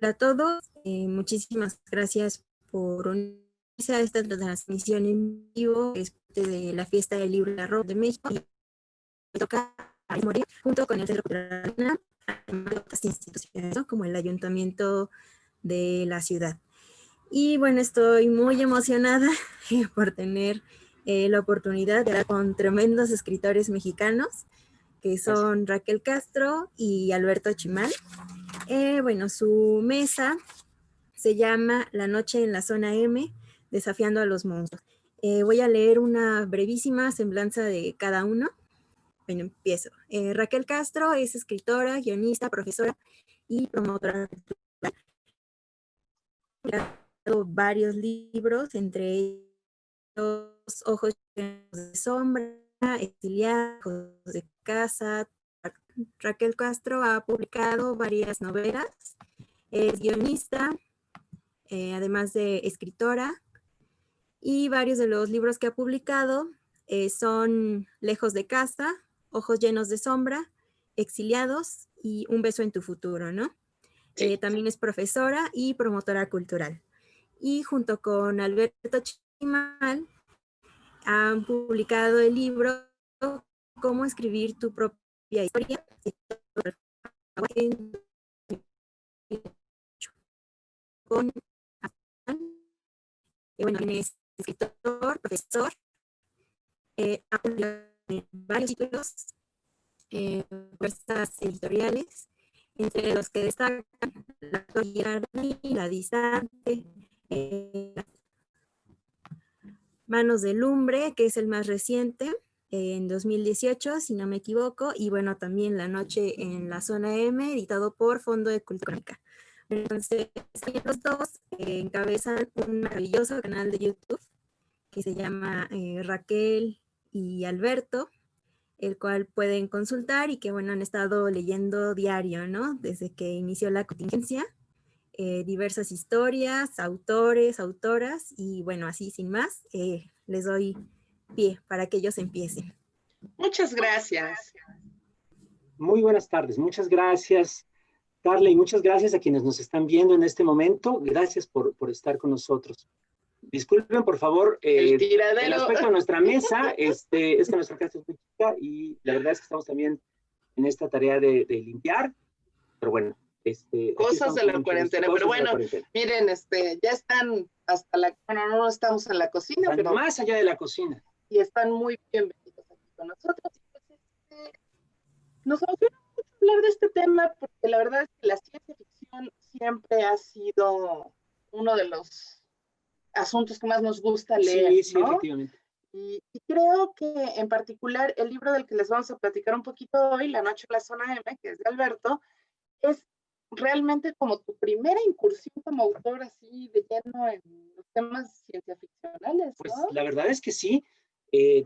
a todos, muchísimas gracias por unirse a esta transmisión en vivo, es parte de la Fiesta del Libro de México. Y me toca morir junto con el Centro Cultural UNAM, otras instituciones, ¿no? Como el Ayuntamiento de la ciudad. Y bueno, estoy muy emocionada por tener la oportunidad de hablar con tremendos escritores mexicanos, que son Raquel Castro y Alberto Chimal. Bueno, su mesa se llama La noche en la zona M, desafiando a los monstruos. Voy a leer una brevísima semblanza de cada uno. Bueno, empiezo. Raquel Castro es escritora, guionista, profesora y promotora cultural. Ha publicado varios libros, entre ellos Ojos llenos de sombra, Exiliados de casa. Raquel Castro ha publicado varias novelas, es guionista, además de escritora, y varios de los libros que ha publicado son Lejos de casa, Ojos llenos de sombra, Exiliados y Un beso en tu futuro, ¿no? Sí. También es profesora y promotora cultural. Y junto con Alberto Chimal han publicado el libro Cómo escribir tu propia historia. Con bueno, es escritor, profesor, ha publicado varios títulos, propuestas editoriales, entre los que destacan La Toyardi, La Distante, Manos de Lumbre, que es el más reciente, en 2018, si no me equivoco, y bueno, también La Noche en la Zona M, editado por Fondo de Cultura Económica. Entonces, ellos dos encabezan un maravilloso canal de YouTube que se llama Raquel y Alberto, el cual pueden consultar y que, bueno, han estado leyendo diario, ¿no? Desde que inició la contingencia, diversas historias, autores, autoras, y bueno, así sin más, les doy pie para que ellos empiecen. Muchas gracias. Muy buenas tardes, muchas gracias, Carla, y muchas gracias a quienes nos están viendo en este momento. Gracias por estar con nosotros. Disculpen, por favor, el aspecto de nuestra mesa, es que nuestra casa es muy chica y la verdad es que estamos también en esta tarea de limpiar, pero bueno. Cosas de la cuarentena, pero bueno, miren, ya están hasta bueno, no estamos en la cocina, pero más allá de la cocina. Y están muy bienvenidos aquí con nosotros. Nos emociona mucho hablar de este tema porque la verdad es que la ciencia ficción siempre ha sido uno de los asuntos que más nos gusta leer, sí, sí, ¿no? Efectivamente. Y creo que en particular el libro del que les vamos a platicar un poquito hoy, La Noche en la Zona M, que es de Alberto, es realmente como tu primera incursión como autor así de lleno en los temas ciencia ficcionales, ¿no? Pues la verdad es que sí.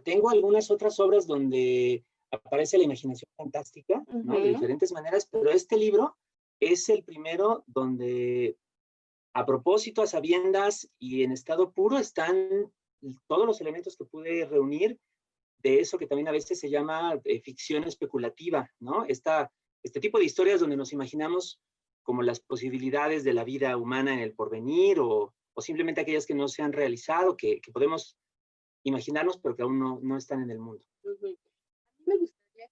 Tengo algunas otras obras donde aparece la imaginación fantástica, ¿no? De diferentes maneras, pero este libro es el primero donde, a propósito, a sabiendas y en estado puro, están todos los elementos que pude reunir de eso que también a veces se llama ficción especulativa, ¿no? Este tipo de historias donde nos imaginamos como las posibilidades de la vida humana en el porvenir o simplemente aquellas que no se han realizado, que podemos imaginarnos, pero que aún no están en el mundo. A mí me gustaría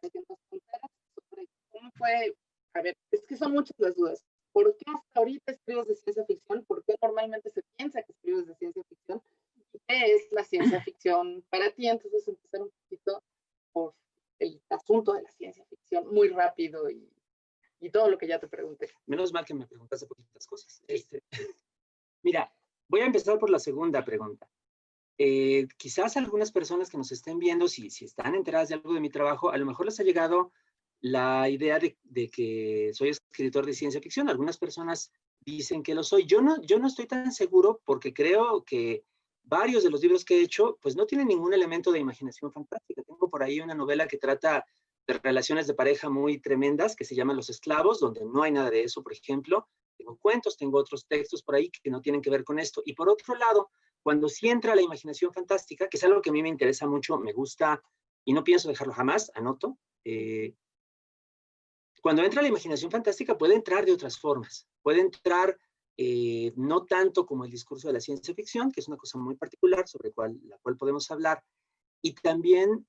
que nos contaras sobre cómo fue, a ver, es que son muchas las dudas. ¿Por qué hasta ahorita escribes de ciencia ficción? ¿Por qué normalmente se piensa que escribes de ciencia ficción? ¿Y qué es la ciencia ficción para ti? Entonces empezar un poquito por el asunto de la ciencia ficción, muy rápido y todo lo que ya te pregunté. Menos mal que me preguntaste poquitas cosas. Mira, voy a empezar por la segunda pregunta. Quizás algunas personas que nos estén viendo, si están enteradas de algo de mi trabajo, a lo mejor les ha llegado la idea de que soy escritor de ciencia ficción. Algunas personas dicen que lo soy. Yo no estoy tan seguro porque creo que varios de los libros que he hecho pues no tienen ningún elemento de imaginación fantástica. Tengo por ahí una novela que trata de relaciones de pareja muy tremendas que se llama Los Esclavos, donde no hay nada de eso, por ejemplo. Tengo cuentos, tengo otros textos por ahí que no tienen que ver con esto. Y por otro lado, cuando sí entra la imaginación fantástica, que es algo que a mí me interesa mucho, me gusta y no pienso dejarlo jamás, anoto, cuando entra la imaginación fantástica puede entrar de otras formas. Puede entrar no tanto como el discurso de la ciencia ficción, que es una cosa muy particular sobre la cual podemos hablar, y también,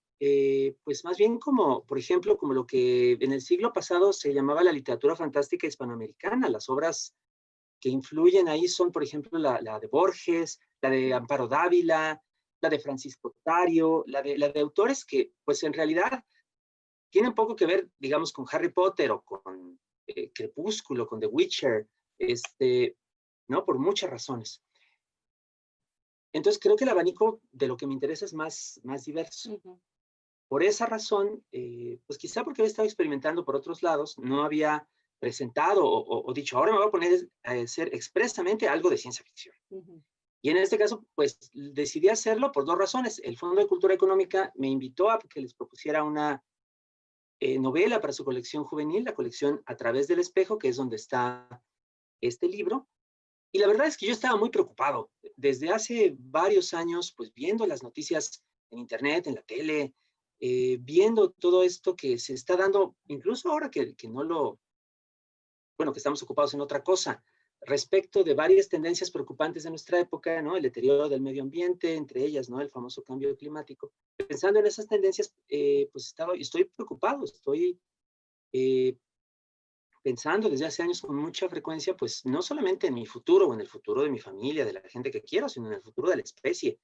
pues más bien como, por ejemplo, como lo que en el siglo pasado se llamaba la literatura fantástica hispanoamericana. Las obras que influyen ahí son, por ejemplo, la de Borges, la de Amparo Dávila, la de Francisco Tario, la de autores que, pues en realidad, tienen poco que ver, digamos, con Harry Potter o con Crepúsculo, con The Witcher, ¿no? Por muchas razones. Entonces, creo que el abanico de lo que me interesa es más diverso. Ujú. Por esa razón, pues quizá porque había estado experimentando por otros lados, no había presentado o dicho, ahora me voy a poner a hacer expresamente algo de ciencia ficción. Ujú. Y en este caso, pues decidí hacerlo por dos razones. El Fondo de Cultura Económica me invitó a que les propusiera una novela para su colección juvenil, la colección A través del espejo, que es donde está este libro. Y la verdad es que yo estaba muy preocupado. Desde hace varios años, pues viendo las noticias en internet, en la tele, viendo todo esto que se está dando, incluso ahora que no bueno, que estamos ocupados en otra cosa, respecto de varias tendencias preocupantes de nuestra época, ¿no? El deterioro del medio ambiente, entre ellas, ¿no? El famoso cambio climático. Pensando en esas tendencias, pues estoy preocupado, estoy eh, pensando desde hace años con mucha frecuencia, pues no solamente en mi futuro o en el futuro de mi familia, de la gente que quiero, sino en el futuro de la especie.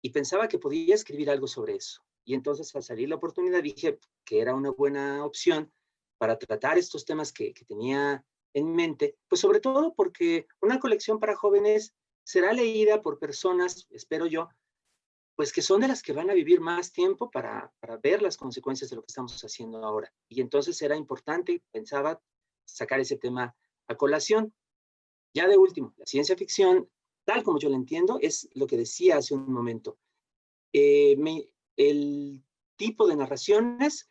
Y pensaba que podía escribir algo sobre eso. Y entonces al salir la oportunidad dije que era una buena opción para tratar estos temas que tenía en mente, pues sobre todo porque una colección para jóvenes será leída por personas, espero yo, pues que son de las que van a vivir más tiempo para ver las consecuencias de lo que estamos haciendo ahora. Y entonces era importante, pensaba, sacar ese tema a colación. Ya de último, la ciencia ficción, tal como yo la entiendo, es lo que decía hace un momento. El tipo de narraciones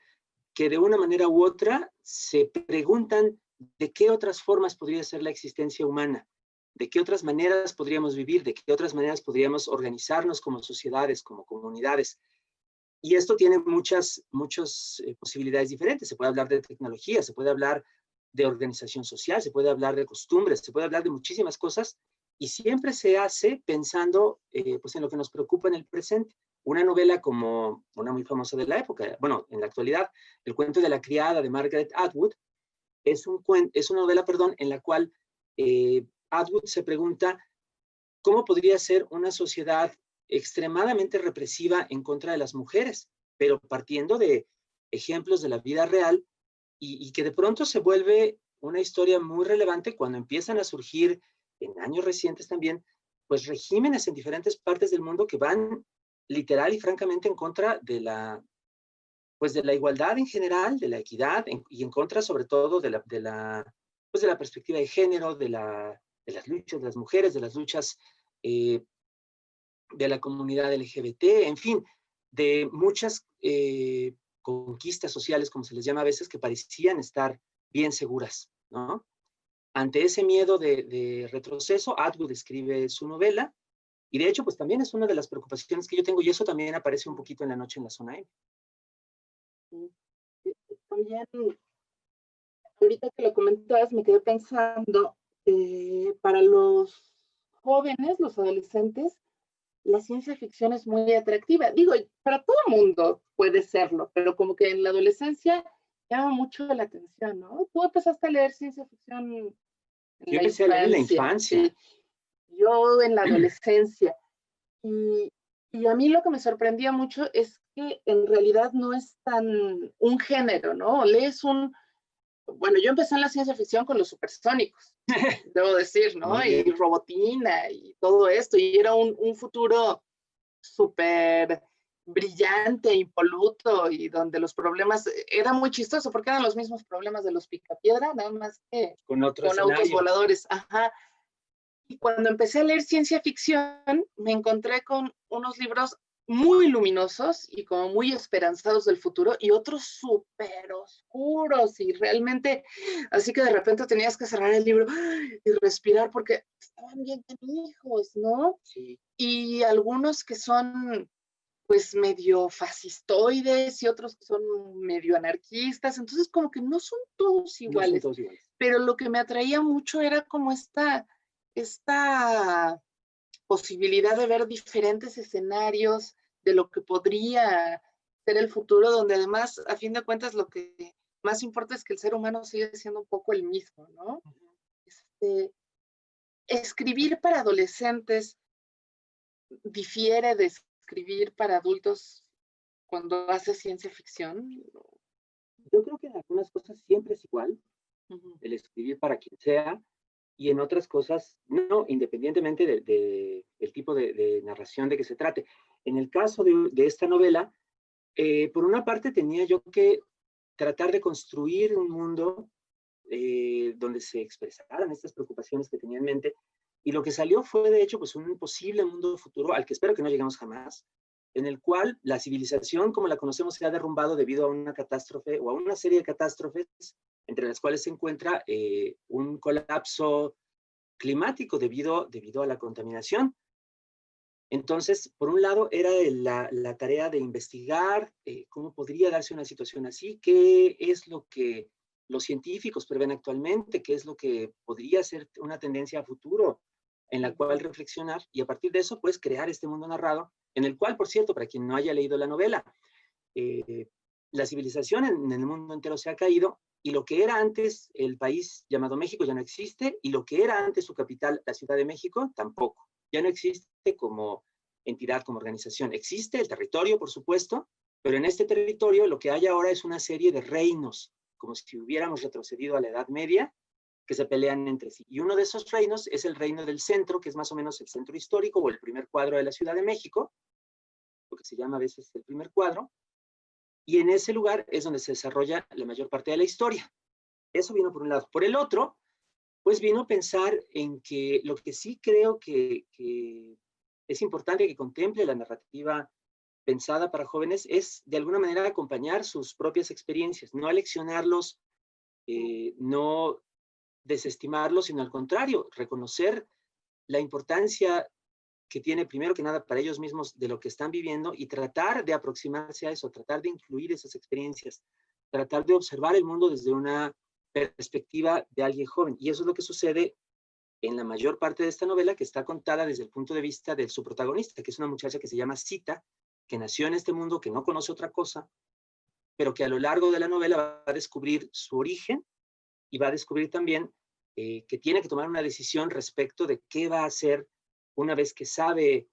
que de una manera u otra se preguntan de qué otras formas podría ser la existencia humana, de qué otras maneras podríamos vivir, de qué otras maneras podríamos organizarnos como sociedades, como comunidades. Y esto tiene muchas posibilidades diferentes. Se puede hablar de tecnología, se puede hablar de organización social, se puede hablar de costumbres, se puede hablar de muchísimas cosas y siempre se hace pensando pues en lo que nos preocupa en el presente. Una novela como una muy famosa de la época, bueno, en la actualidad, El cuento de la criada de Margaret Atwood, es una novela, perdón, en la cual Atwood se pregunta cómo podría ser una sociedad extremadamente represiva en contra de las mujeres, pero partiendo de ejemplos de la vida real y que de pronto se vuelve una historia muy relevante cuando empiezan a surgir en años recientes también, pues regímenes en diferentes partes del mundo que van literal y francamente en contra pues de la igualdad en general, de la equidad y en contra sobre todo pues de la perspectiva de género, de las luchas de las mujeres, de las luchas eh, de la comunidad LGBT, en fin, de muchas conquistas sociales, como se les llama a veces, que parecían estar bien seguras, ¿no? Ante ese miedo de retroceso, Atwood escribe su novela, y de hecho, pues también es una de las preocupaciones que yo tengo, y eso también aparece un poquito en La noche en la zona M. También, ahorita que lo comentabas, me quedé pensando, para los jóvenes, los adolescentes, la ciencia ficción es muy atractiva. Digo, para todo el mundo puede serlo, pero como que en la adolescencia llama mucho la atención, ¿no? Tú empezaste a leer ciencia ficción en Yo la empecé a leer en la infancia, infancia. sí. Yo en la adolescencia. Y, y a mí lo que me sorprendía mucho es que en realidad no es tan un género, ¿no? Bueno, yo empecé en la ciencia ficción con los supersónicos, debo decir, ¿no? Muy Y bien. Robotina y todo esto, y era un futuro súper brillante, impoluto, y donde los problemas, era muy chistoso, porque eran los mismos problemas de los Picapiedra, nada más que Con otro con autos escenario. voladores, ajá. Y cuando empecé a leer ciencia ficción, me encontré con unos libros muy luminosos y como muy esperanzados del futuro y otros súper oscuros y realmente, así que de repente tenías que cerrar el libro y respirar porque estaban bien canijos, ¿no? Sí. Y algunos que son pues medio fascistoides y otros que son medio anarquistas, entonces como que no son todos No son iguales, todos iguales. pero lo que me atraía mucho era como esta posibilidad de ver diferentes escenarios de lo que podría ser el futuro, donde además, a fin de cuentas, lo que más importa es que el ser humano sigue siendo un poco el mismo, ¿no? Escribir para adolescentes difiere de escribir para adultos cuando haces ciencia ficción. Yo creo que en algunas cosas siempre es igual, el escribir para quien sea, y en otras cosas no, independientemente del tipo de narración de que se trate. En el caso de esta novela, por una parte tenía yo que tratar de construir un mundo donde se expresaran estas preocupaciones que tenía en mente, y lo que salió fue de hecho pues un posible mundo futuro al que espero que no lleguemos jamás, en el cual la civilización como la conocemos se ha derrumbado debido a una catástrofe o a una serie de catástrofes, entre las cuales se encuentra un colapso climático debido a la contaminación. Entonces, por un lado, era la tarea de investigar cómo podría darse una situación así, qué es lo que los científicos prevén actualmente, qué es lo que podría ser una tendencia a futuro en la cual reflexionar, y a partir de eso, pues, crear este mundo narrado, en el cual, por cierto, para quien no haya leído la novela, eh, la civilización en el mundo entero se ha caído, y lo que era antes el país llamado México ya no existe, y lo que era antes su capital, la Ciudad de México, tampoco. Ya no existe como entidad, como organización. Existe el territorio, por supuesto, pero en este territorio lo que hay ahora es una serie de reinos, como si hubiéramos retrocedido a la Edad Media, que se pelean entre sí. Y uno de esos reinos es el reino del centro, que es más o menos el centro histórico o el primer cuadro de la Ciudad de México, lo que se llama a veces el primer cuadro, y en ese lugar es donde se desarrolla la mayor parte de la historia. Eso vino por un lado. Por el otro, pues vino a pensar en que lo que sí creo que es importante que contemple la narrativa pensada para jóvenes es de alguna manera acompañar sus propias experiencias, no aleccionarlos, no desestimarlos, sino al contrario, reconocer la importancia que tiene primero que nada para ellos mismos de lo que están viviendo y tratar de aproximarse a eso, tratar de incluir esas experiencias, tratar de observar el mundo desde una perspectiva de alguien joven. Y eso es lo que sucede en la mayor parte de esta novela, que está contada desde el punto de vista de su protagonista, que es una muchacha que se llama Sita, que nació en este mundo, que no conoce otra cosa, pero que a lo largo de la novela va a descubrir su origen y va a descubrir también que tiene que tomar una decisión respecto de qué va a hacer una vez que sabe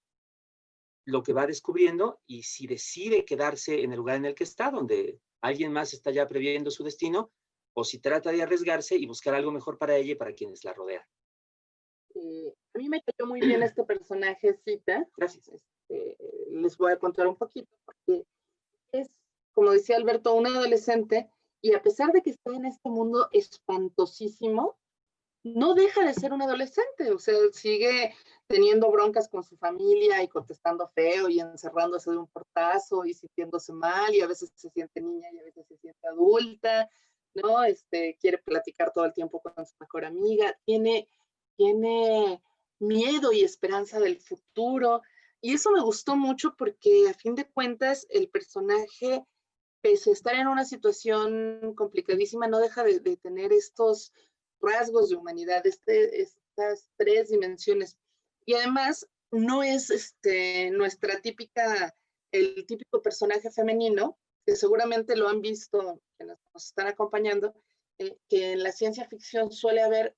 lo que va descubriendo y si decide quedarse en el lugar en el que está, donde alguien más está ya previendo su destino, o si trata de arriesgarse y buscar algo mejor para ella y para quienes la rodean. A mí me cayó muy bien este personaje, Cita. Gracias. Les voy a contar un poquito, porque es, como decía Alberto, un adolescente, y a pesar de que está en este mundo espantosísimo, no deja de ser un adolescente, o sea, sigue teniendo broncas con su familia y contestando feo y encerrándose de un portazo y sintiéndose mal, y a veces se siente niña y a veces se siente adulta, ¿no? Quiere platicar todo el tiempo con su mejor amiga, tiene miedo y esperanza del futuro, y eso me gustó mucho porque a fin de cuentas el personaje, pese a estar en una situación complicadísima, no deja de tener estos rasgos de humanidad, estas tres dimensiones. Y además, no es nuestra el típico personaje femenino, que seguramente lo han visto, que nos están acompañando, que en la ciencia ficción suele haber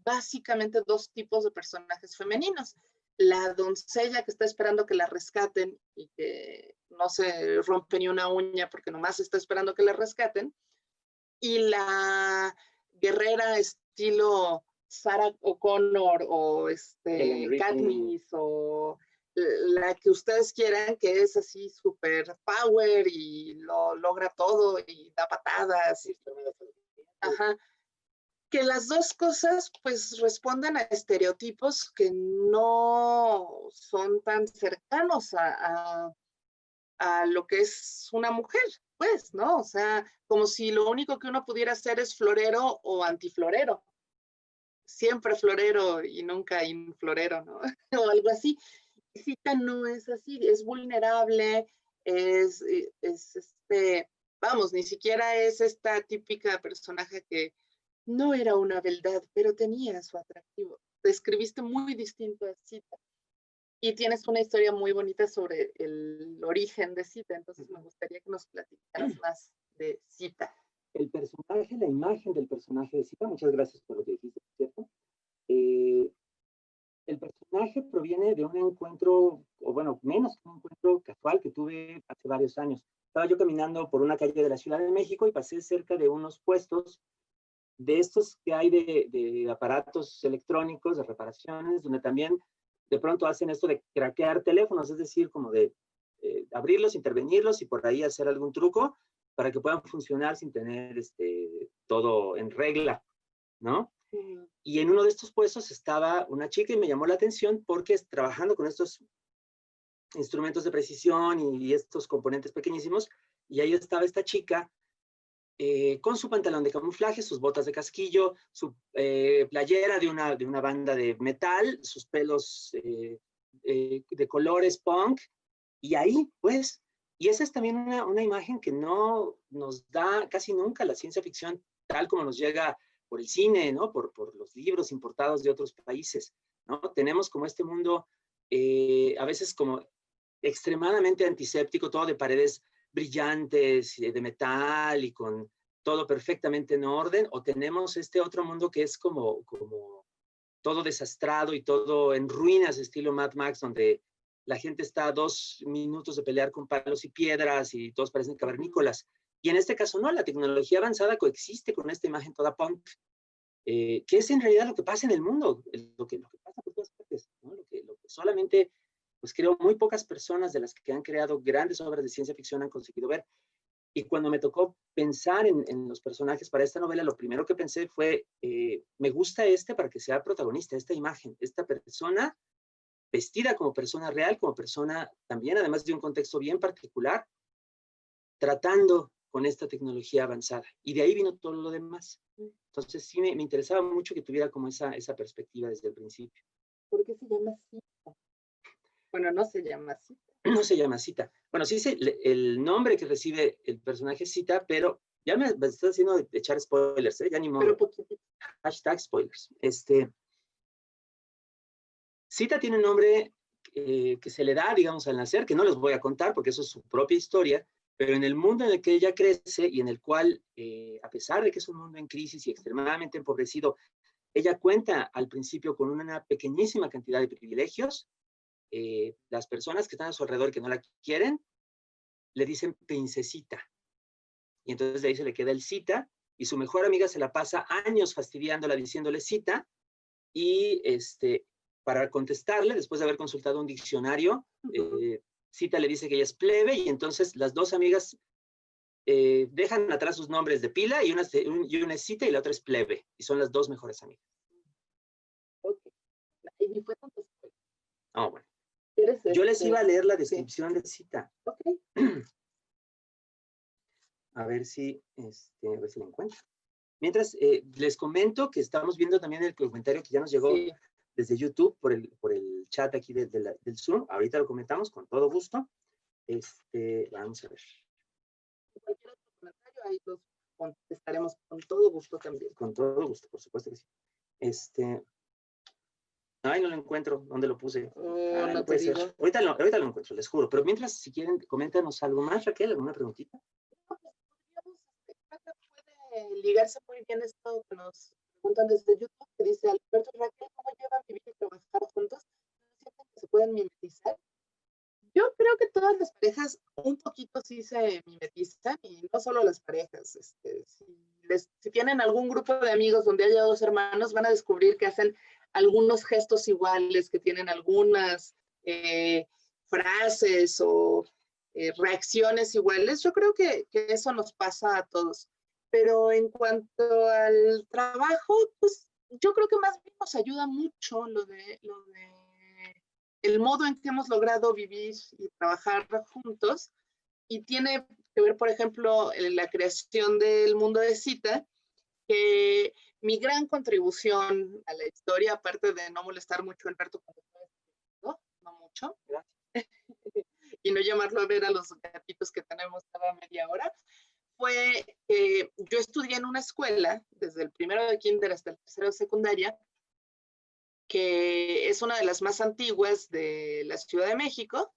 básicamente dos tipos de personajes femeninos. La doncella que está esperando que la rescaten y que no se rompe ni una uña porque nomás está esperando que la rescaten, y la guerrera estilo Sarah O'Connor o Katniss o la que ustedes quieran, que es así súper power y lo logra todo y da patadas. Ajá. Que las dos cosas pues responden a estereotipos que no son tan cercanos a lo que es una mujer, pues, ¿no? O sea, como si lo único que uno pudiera hacer es florero o antiflorero. Siempre florero y nunca inflorero, ¿no? O algo así. Cita no es así, es vulnerable, vamos, ni siquiera es esta típica personaje que no era una beldad, pero tenía su atractivo. Te escribiste muy distinto a Sita. Y tienes una historia muy bonita sobre el origen de Sita, entonces me gustaría que nos platicaras más de Sita. El personaje, la imagen del personaje de Sita, muchas gracias por lo que dijiste, ¿cierto? El personaje proviene de un encuentro, o bueno, menos que un encuentro casual que tuve hace varios años. Estaba yo caminando por una calle de la Ciudad de México y pasé cerca de unos puestos de estos que hay de aparatos electrónicos, de reparaciones, donde también de pronto hacen esto de craquear teléfonos, es decir, como de abrirlos, intervenirlos y por ahí hacer algún truco para que puedan funcionar sin tener todo en regla, ¿no? Y en uno de estos puestos estaba una chica y me llamó la atención porque trabajando con estos instrumentos de precisión y estos componentes pequeñísimos, y ahí estaba esta chica con su pantalón de camuflaje, sus botas de casquillo, su playera de una banda de metal, sus pelos de colores punk, y ahí, pues, y esa es también una imagen que no nos da casi nunca la ciencia ficción, tal como nos llega por el cine, ¿no? Por los libros importados de otros países, ¿no? Tenemos como este mundo, a veces como extremadamente antiséptico, todo de paredes brillantes, de metal y con todo perfectamente en orden, o tenemos este otro mundo que es como todo desastrado y todo en ruinas, estilo Mad Max, donde la gente está a 2 minutos de pelear con palos y piedras y todos parecen cavernícolas. Y en este caso no, la tecnología avanzada coexiste con esta imagen toda punk, que es en realidad lo que pasa en el mundo, lo que pasa por todas partes, ¿no? Lo que solamente, pues creo, muy pocas personas de las que han creado grandes obras de ciencia ficción han conseguido ver. Y cuando me tocó pensar en los personajes para esta novela, lo primero que pensé fue, me gusta para que sea protagonista, esta imagen, esta persona vestida como persona real, como persona también, además de un contexto bien particular, tratando con esta tecnología avanzada. Y de ahí vino todo lo demás. Entonces sí me interesaba mucho que tuviera como esa perspectiva desde el principio. ¿Por qué se llama Sita? Bueno, no se llama Sita. No se llama Sita. Bueno, sí el nombre que recibe el personaje es Sita, pero ya me estás haciendo echar spoilers, ¿eh? Ya ni modo. Pero poquitito. Hashtag spoilers. Sita tiene un nombre que se le da, digamos, al nacer, que no les voy a contar porque eso es su propia historia, pero en el mundo en el que ella crece y en el cual, a pesar de que es un mundo en crisis y extremadamente empobrecido, ella cuenta al principio con una pequeñísima cantidad de privilegios. Las personas que están a su alrededor que no la quieren, le dicen princesita. Y entonces de ahí se le queda el Sita, y su mejor amiga se la pasa años fastidiándola, diciéndole Sita, y para contestarle, después de haber consultado un diccionario, Sita le dice que ella es plebe, y entonces las dos amigas dejan atrás sus nombres de pila, y una es Sita y la otra es plebe, y son las dos mejores amigas. Ok. Y ni fue tanto spoiler. Oh, bueno. Yo les iba a leer la descripción de Sita. Ok. A ver si la encuentro. Mientras, les comento que estamos viendo también el comentario que ya nos llegó desde YouTube por el chat aquí del Zoom. Ahorita lo comentamos con todo gusto. Vamos a ver. Cualquier otro comentario, ahí los contestaremos con todo gusto también. Con todo gusto, por supuesto que sí. Ay, no lo encuentro. ¿Dónde lo puse? No puede ser. Ahorita lo encuentro, les juro. Pero mientras, si quieren, coméntanos algo más, Raquel, ¿alguna preguntita? Puede ligarse muy bien esto que nos preguntan desde YouTube, que dice Alberto y Raquel, ¿cómo llevan vivir y trabajar juntos? ¿No sienten que se pueden mimetizar? Yo creo que todas las parejas un poquito sí se mimetizan, y no solo las parejas. Si tienen algún grupo de amigos donde haya dos hermanos, van a descubrir que hacen algunos gestos iguales, que tienen algunas frases o reacciones iguales. Yo creo que eso nos pasa a todos. Pero en cuanto al trabajo, pues yo creo que más bien nos ayuda mucho lo de el modo en que hemos logrado vivir y trabajar juntos, y tiene que ver, por ejemplo, en la creación del mundo de Sita, que mi gran contribución a la historia, aparte de no molestar mucho a Alberto cuando estaba escribiendo, no mucho, y no llamarlo a ver a los minutitos que tenemos cada media hora, fue que yo estudié en una escuela, desde el primero de kinder hasta el tercero de secundaria, que es una de las más antiguas de la Ciudad de México,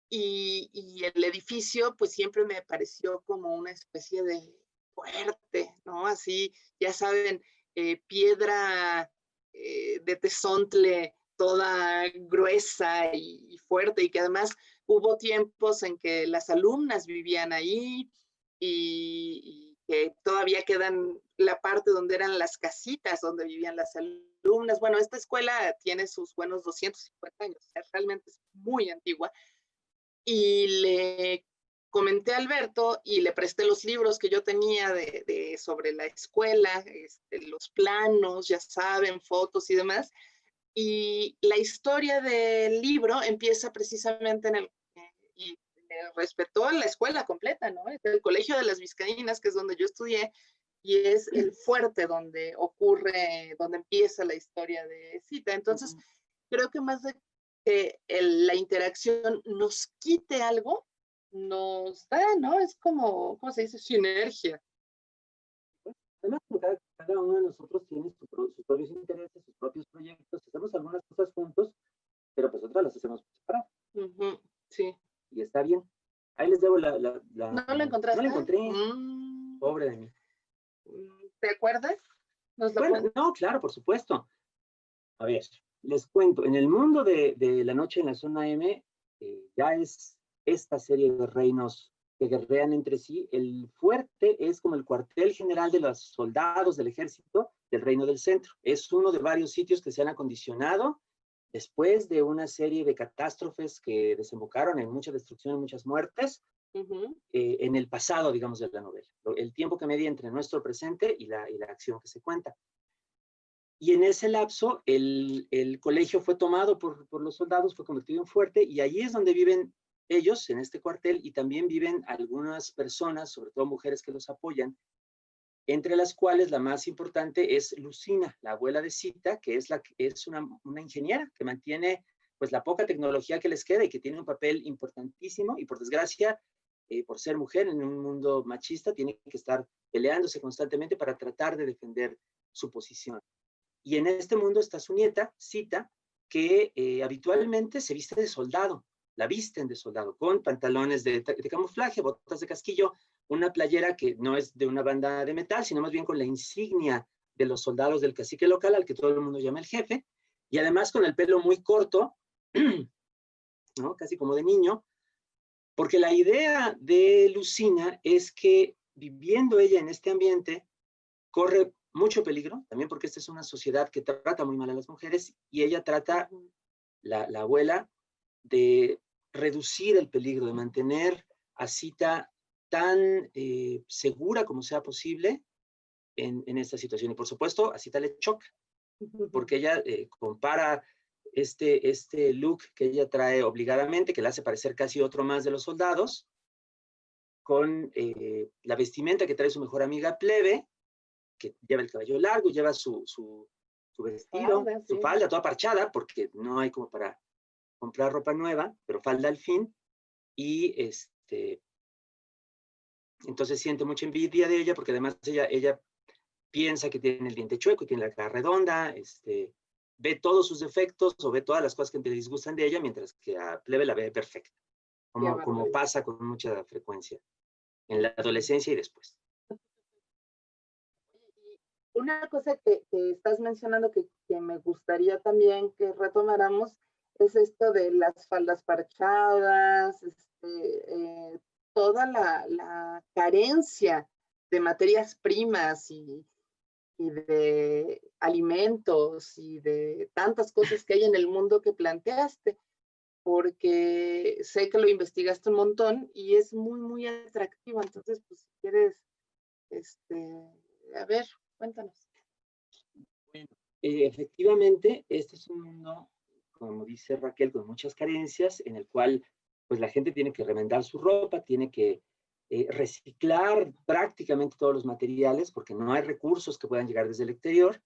y el edificio pues siempre me pareció como una especie de fuerte, ¿no? Así, ya saben, piedra de tezontle toda gruesa y fuerte, y que además hubo tiempos en que las alumnas vivían ahí y que todavía quedan la parte donde eran las casitas donde vivían las alumnas. Bueno, esta escuela tiene sus buenos 250 años, o sea, realmente es muy antigua. Y le comenté a Alberto y le presté los libros que yo tenía sobre la escuela, los planos, ya saben, fotos y demás. Y la historia del libro empieza precisamente en y respetó la escuela completa, ¿no? Es el Colegio de las Vizcaínas, que es donde yo estudié, y es el fuerte donde donde empieza la historia de Cita. Entonces, creo que más de que la interacción nos quite algo, nos da, ¿no? Es como, ¿cómo se dice? Sinergia. Además, cada uno de nosotros tiene sus propios intereses, sus propios proyectos, hacemos algunas cosas juntos, pero pues otras las hacemos por separado. Sí. Y está bien. Ahí les debo ¿No la encontraste? No la encontré. Pobre de mí. ¿Te acuerdas? Bueno, no, claro, por supuesto. A ver, les cuento. En el mundo de La Noche en la Zona M, ya es esta serie de reinos que guerrean entre sí. El fuerte es como el cuartel general de los soldados del ejército del Reino del Centro. Es uno de varios sitios que se han acondicionado después de una serie de catástrofes que desembocaron en mucha destrucción y muchas muertes, en el pasado, digamos, de la novela. El tiempo que media entre nuestro presente y la acción que se cuenta. Y en ese lapso, el colegio fue tomado por los soldados, fue convertido en fuerte, y allí es donde viven ellos, en este cuartel, y también viven algunas personas, sobre todo mujeres que los apoyan, entre las cuales la más importante es Lucina, la abuela de Cita, que es una ingeniera que mantiene pues la poca tecnología que les queda y que tiene un papel importantísimo, y por desgracia, por ser mujer en un mundo machista, tiene que estar peleándose constantemente para tratar de defender su posición. Y en este mundo está su nieta, Cita, que habitualmente se viste de soldado, la visten de soldado, con pantalones de camuflaje, botas de casquillo, una playera que no es de una banda de metal, sino más bien con la insignia de los soldados del cacique local, al que todo el mundo llama el jefe, y además con el pelo muy corto, ¿no? Casi como de niño, porque la idea de Lucina es que viviendo ella en este ambiente, corre mucho peligro, también porque esta es una sociedad que trata muy mal a las mujeres, y ella trata, la abuela, de reducir el peligro, de mantener a Cita tan segura como sea posible en esta situación. Y por supuesto, a Cita le choca, porque ella compara este look que ella trae obligadamente, que le hace parecer casi otro más de los soldados, con la vestimenta que trae su mejor amiga Plebe, que lleva el cabello largo, lleva su vestido, su falda toda parchada, porque no hay como para comprar ropa nueva, pero falda al fin, y entonces siente mucha envidia de ella, porque además ella piensa que tiene el diente chueco y tiene la cara redonda, ve todos sus defectos o ve todas las cosas que le disgustan de ella, mientras que a Plebe la ve perfecta, como pasa con mucha frecuencia en la adolescencia y después. Una cosa que estás mencionando que me gustaría también que retomáramos es esto de las faldas parchadas, toda la carencia de materias primas y de alimentos y de tantas cosas que hay en el mundo que planteaste, porque sé que lo investigaste un montón y es muy, muy atractivo. Entonces, pues si quieres, a ver, cuéntanos. Bueno, efectivamente, este es un mundo, como dice Raquel, con muchas carencias, en el cual pues la gente tiene que remendar su ropa, tiene que reciclar prácticamente todos los materiales, porque no hay recursos que puedan llegar desde el exterior,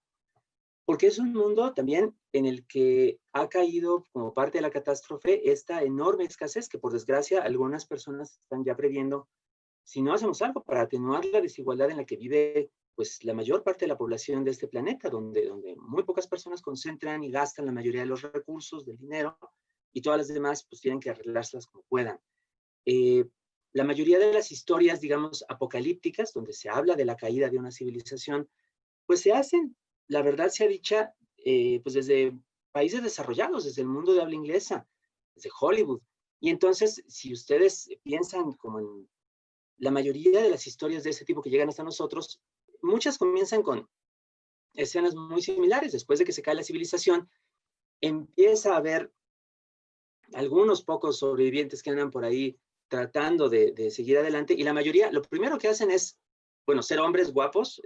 Porque es un mundo también en el que ha caído como parte de la catástrofe esta enorme escasez que por desgracia algunas personas están ya previendo si no hacemos algo para atenuar la desigualdad en la que vive pues la mayor parte de la población de este planeta, donde muy pocas personas concentran y gastan la mayoría de los recursos, del dinero, y todas las demás pues tienen que arreglárselas como puedan. Eh, la mayoría de las historias, digamos, apocalípticas, donde se habla de la caída de una civilización, pues se hacen, la verdad sea dicha, pues desde países desarrollados, desde el mundo de habla inglesa, desde Hollywood. Y entonces, si ustedes piensan como en la mayoría de las historias de ese tipo que llegan hasta nosotros, muchas comienzan con escenas muy similares. Después de que se cae la civilización, empieza a haber algunos pocos sobrevivientes que andan por ahí tratando de seguir adelante, y la mayoría, lo primero que hacen es, bueno, ser hombres guapos,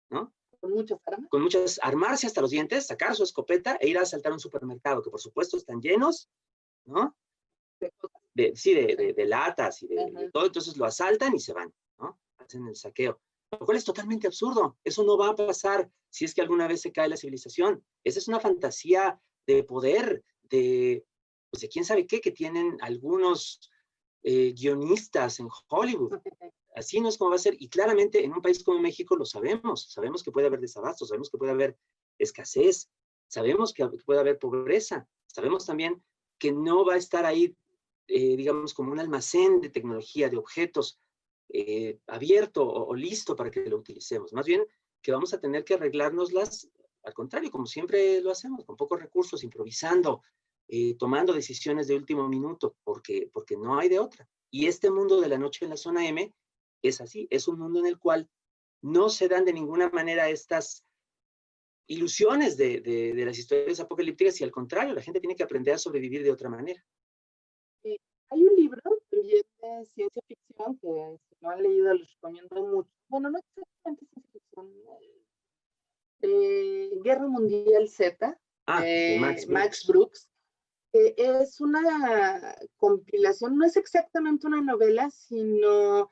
¿no? Con muchas armas. Con muchas, armarse hasta los dientes, sacar su escopeta e ir a asaltar un supermercado, que por supuesto están llenos, ¿no? De latas y de todo, entonces lo asaltan y se van, ¿no? Hacen el saqueo. Lo cual es totalmente absurdo. Eso no va a pasar si es que alguna vez se cae la civilización. Esa es una fantasía de poder, pues de quién sabe qué, que tienen algunos guionistas en Hollywood. Así no es como va a ser. Y claramente en un país como México lo sabemos. Sabemos que puede haber desabasto, sabemos que puede haber escasez, sabemos que puede haber pobreza. Sabemos también que no va a estar ahí, digamos, como un almacén de tecnología, de objetos abierto o listo para que lo utilicemos. Más bien que vamos a tener que arreglárnoslas, al contrario, como siempre lo hacemos, con pocos recursos, improvisando, tomando decisiones de último minuto, porque no hay de otra. Y este mundo de la noche en la zona M es así, es un mundo en el cual no se dan de ninguna manera estas ilusiones de las historias apocalípticas, y al contrario, la gente tiene que aprender a sobrevivir de otra manera. Hay un libro también de ciencia ficción que si no han leído les recomiendo mucho. Bueno, no exactamente ciencia ficción. Guerra Mundial Z, Max Brooks. Es una compilación, no es exactamente una novela, sino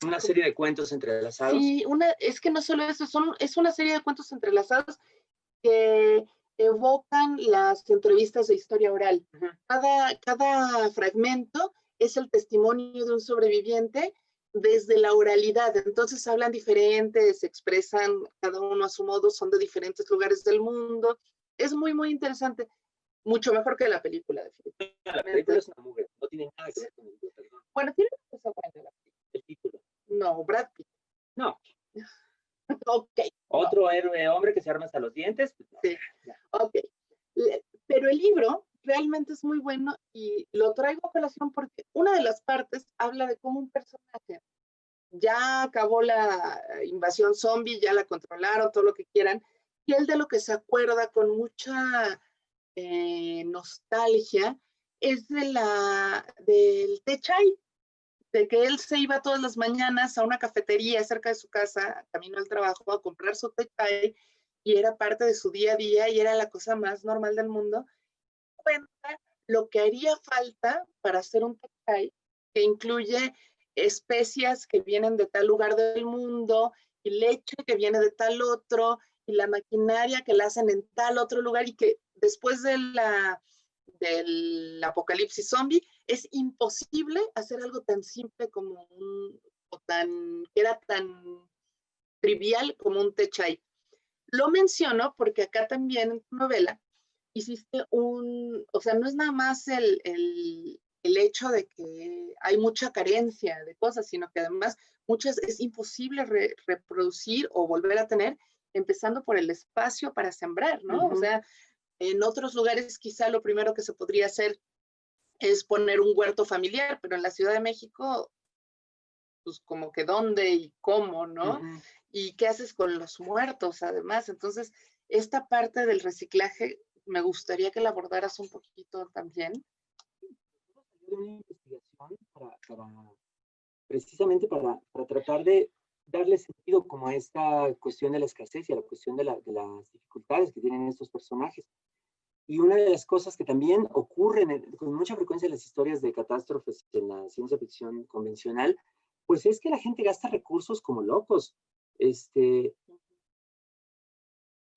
una serie de cuentos entrelazados. Sí, es que no solo eso, es una serie de cuentos entrelazados que evocan las entrevistas de historia oral. Cada fragmento es el testimonio de un sobreviviente desde la oralidad. Entonces hablan diferentes, se expresan cada uno a su modo, son de diferentes lugares del mundo. Es muy, muy interesante. Mucho mejor que la película, definitivamente. La película es una mujer, no tiene nada que ver con el libro, perdón. Bueno, tiene una cosa buena la película. El título. No, Brad Pitt. No. Ok. Otro no. Héroe hombre que se arma hasta los dientes. Pues no. Sí. Ok. Pero el libro realmente es muy bueno y lo traigo a colación porque una de las partes habla de cómo un personaje ya acabó la invasión zombie, ya la controlaron, todo lo que quieran, y él de lo que se acuerda con mucha nostalgia es del té chai, de que él se iba todas las mañanas a una cafetería cerca de su casa, camino al trabajo, a comprar su té chai, y era parte de su día a día y era la cosa más normal del mundo. Cuenta lo que haría falta para hacer un té chai, que incluye especias que vienen de tal lugar del mundo, y leche que viene de tal otro, y la maquinaria que la hacen en tal otro lugar, y que después del apocalipsis zombie es imposible hacer algo tan simple como que era tan trivial como un té chai. Lo menciono porque acá también en tu novela hiciste o sea, no es nada más el hecho de que hay mucha carencia de cosas, sino que además muchas es imposible reproducir o volver a tener, empezando por el espacio para sembrar, ¿no? O sea, en otros lugares quizá lo primero que se podría hacer es poner un huerto familiar, pero en la Ciudad de México, pues como que dónde y cómo, ¿no? ¿Y qué haces con los muertos además? Entonces, esta parte del reciclaje me gustaría que la abordaras un poquito también. Una investigación precisamente para tratar de darle sentido como a esta cuestión de la escasez y a la cuestión de las dificultades que tienen estos personajes. Y una de las cosas que también ocurren con mucha frecuencia en las historias de catástrofes en la ciencia ficción convencional, pues es que la gente gasta recursos como locos.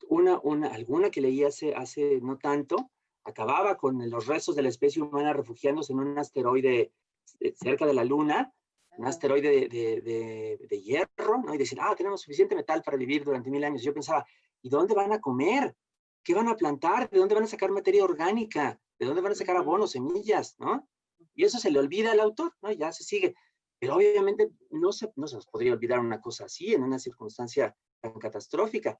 alguna que leí hace no tanto, acababa con los restos de la especie humana refugiándose en un asteroide cerca de la Luna, un asteroide de hierro, ¿no? Y decir, tenemos suficiente metal para vivir durante 1000 años. Yo pensaba, ¿y dónde van a comer? ¿Qué van a plantar? ¿De dónde van a sacar materia orgánica? ¿De dónde van a sacar abonos, semillas? ¿No? Y eso se le olvida al autor, ¿no? Ya se sigue. Pero obviamente no se nos podría olvidar una cosa así en una circunstancia tan catastrófica.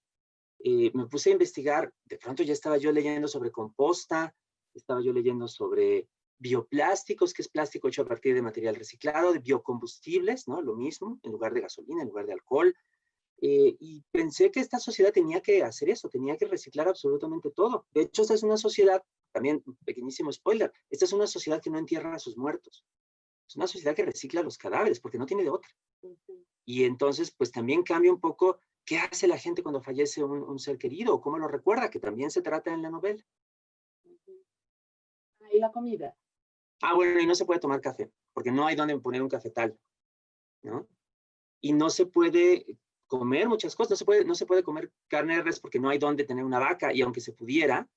Me puse a investigar, de pronto ya estaba yo leyendo sobre composta, estaba yo leyendo sobre bioplásticos, que es plástico hecho a partir de material reciclado, de biocombustibles, ¿no? Lo mismo, en lugar de gasolina, en lugar de alcohol. Y pensé que esta sociedad tenía que hacer eso, tenía que reciclar absolutamente todo. De hecho, esta es una sociedad, también, pequeñísimo spoiler, esta es una sociedad que no entierra a sus muertos. Es una sociedad que recicla los cadáveres, porque no tiene de otra. Y entonces, pues también cambia un poco qué hace la gente cuando fallece un ser querido, o cómo lo recuerda, que también se trata en la novela. ¿Y la comida? Bueno, y no se puede tomar café, porque no hay donde poner un cafetal, ¿no? Y no se puede comer muchas cosas, no se puede comer carne de res porque no hay donde tener una vaca, y aunque se pudiera,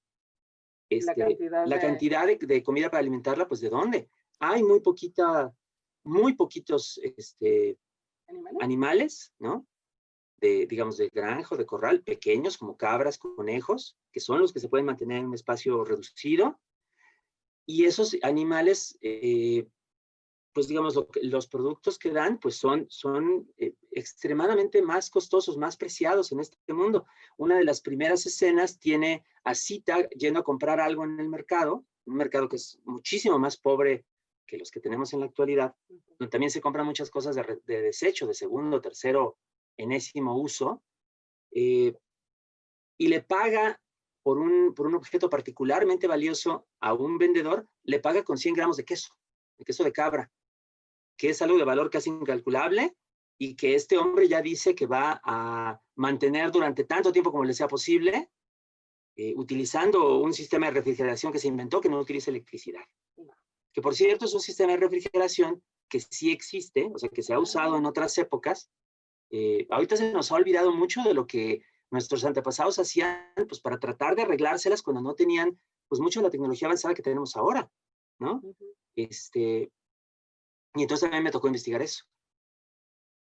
la cantidad de comida para alimentarla, pues ¿de dónde? Hay muy poquitos animales, ¿no? Digamos, de granja o de corral, pequeños como cabras, conejos, que son los que se pueden mantener en un espacio reducido. Y esos animales, pues digamos, los productos que dan, pues son extremadamente más costosos, más preciados en este mundo. Una de las primeras escenas tiene a Sita yendo a comprar algo en el mercado, un mercado que es muchísimo más pobre que los que tenemos en la actualidad, donde también se compran muchas cosas de desecho, de segundo, tercero, enésimo uso, y le paga por un objeto particularmente valioso a un vendedor, le paga con 100 gramos de queso de cabra, que es algo de valor casi incalculable y que este hombre ya dice que va a mantener durante tanto tiempo como le sea posible, utilizando un sistema de refrigeración que se inventó que no utiliza electricidad. Que por cierto es un sistema de refrigeración que sí existe, o sea, que se ha usado en otras épocas. Ahorita se nos ha olvidado mucho de lo que nuestros antepasados hacían, pues para tratar de arreglárselas cuando no tenían, pues mucho de la tecnología avanzada que tenemos ahora, ¿no? Y entonces también me tocó investigar eso.